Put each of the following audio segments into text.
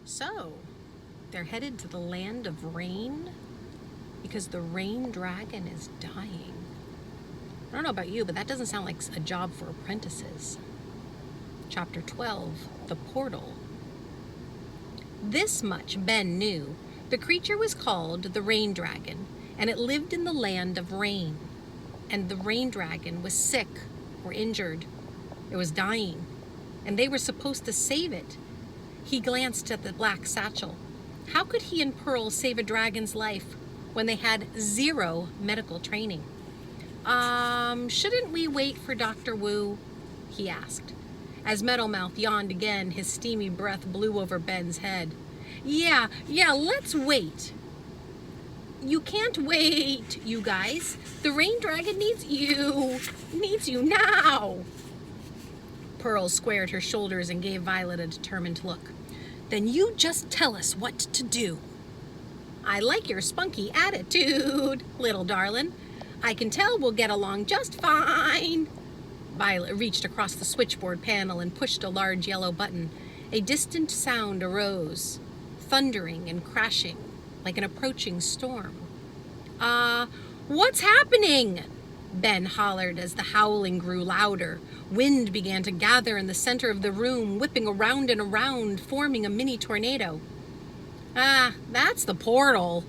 So, they're headed to the land of rain because the rain dragon is dying. I don't know about you, but that doesn't sound like a job for apprentices. Chapter 12, The Portal. This much Ben knew. The creature was called the Rain Dragon, and it lived in the land of rain. And the Rain Dragon was sick or injured. It was dying, and they were supposed to save it. He glanced at the black satchel. How could he and Pearl save a dragon's life when they had zero medical training? Shouldn't we wait for Dr. Wu? He asked. As Meadowmouth yawned again, his steamy breath blew over Ben's head. Yeah, let's wait. You can't wait, you guys. The Rain Dragon needs you now. Pearl squared her shoulders and gave Violet a determined look. Then you just tell us what to do. I like your spunky attitude, little darling. I can tell we'll get along just fine. Violet reached across the switchboard panel and pushed a large yellow button. A distant sound arose, thundering and crashing, like an approaching storm. What's happening? Ben hollered as the howling grew louder. Wind began to gather in the center of the room, whipping around and around, forming a mini tornado. That's the portal,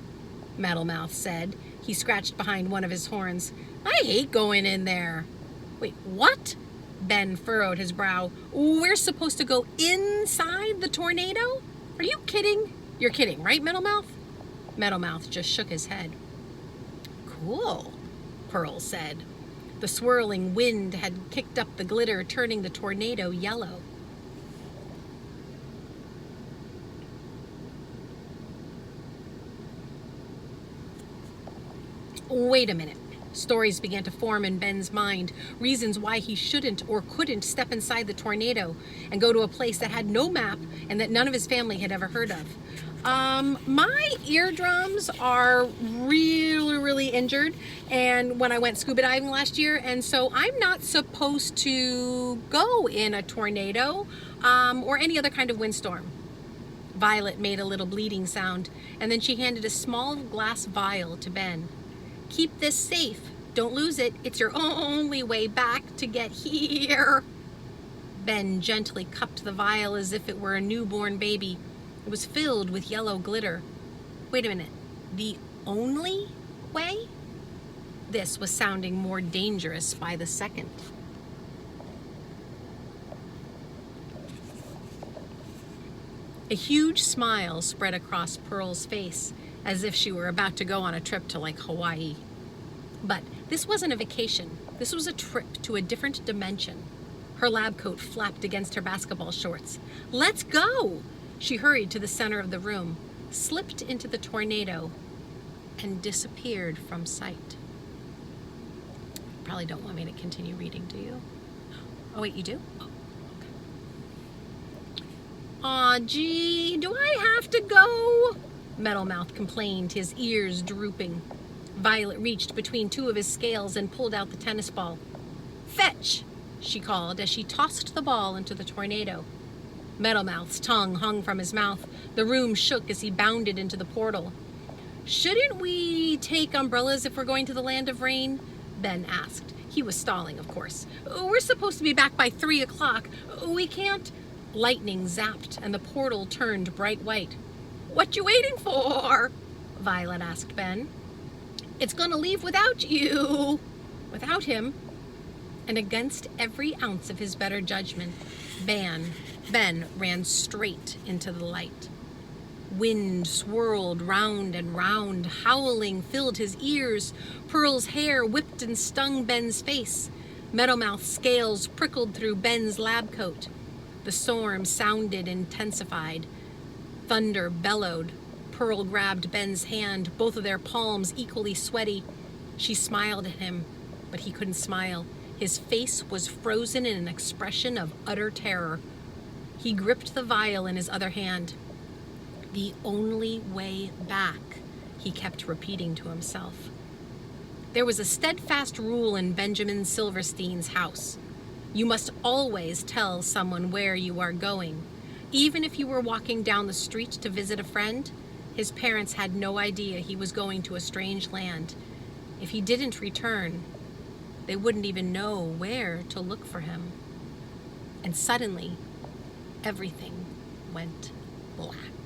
Meadowmouth said. He scratched behind one of his horns. I hate going in there. Wait, what? Ben furrowed his brow. We're supposed to go inside the tornado? Are you kidding? You're kidding, right, Meadowmouth? Meadowmouth just shook his head. Cool, Pearl said. The swirling wind had kicked up the glitter, turning the tornado yellow. Wait a minute. Stories began to form in Ben's mind, reasons why he shouldn't or couldn't step inside the tornado and go to a place that had no map and that none of his family had ever heard of. My eardrums are really injured, and when I went scuba diving last year, and so I'm not supposed to go in a tornado or any other kind of windstorm. Violet made a little bleeding sound, and then she handed a small glass vial to Ben. Keep this safe. Don't lose it. It's your only way back to get here. Ben gently cupped the vial as if it were a newborn baby. It was filled with yellow glitter. Wait a minute. The only way? This was sounding more dangerous by the second. A huge smile spread across Pearl's face, as if she were about to go on a trip to like Hawaii. But this wasn't a vacation. This was a trip to a different dimension. Her lab coat flapped against her basketball shorts. Let's go! She hurried to the center of the room, slipped into the tornado, and disappeared from sight. Probably don't want me to continue reading, do you? Oh, wait, you do? Oh, okay. Aw, gee, do I have to go? Meadowmouth complained, his ears drooping. Violet reached between two of his scales and pulled out the tennis ball. Fetch, she called as she tossed the ball into the tornado. Meadowmouth's tongue hung from his mouth. The room shook as he bounded into the portal. Shouldn't we take umbrellas if we're going to the land of rain? Ben asked. He was stalling, of course. We're supposed to be back by 3 o'clock. We can't... Lightning zapped and the portal turned bright white. What you waiting for? Violet asked Ben. It's gonna leave without you. Without him. And against every ounce of his better judgment, Ben ran straight into the light. Wind swirled round and round, howling filled his ears. Pearl's hair whipped and stung Ben's face. Meadowmouth's scales prickled through Ben's lab coat. The storm sounded intensified. Thunder bellowed. Pearl grabbed Ben's hand, both of their palms equally sweaty. She smiled at him, but he couldn't smile. His face was frozen in an expression of utter terror. He gripped the vial in his other hand. The only way back, he kept repeating to himself. There was a steadfast rule in Benjamin Silverstein's house. You must always tell someone where you are going. Even if you were walking down the street to visit a friend, his parents had no idea he was going to a strange land. If he didn't return, they wouldn't even know where to look for him. And suddenly, everything went black.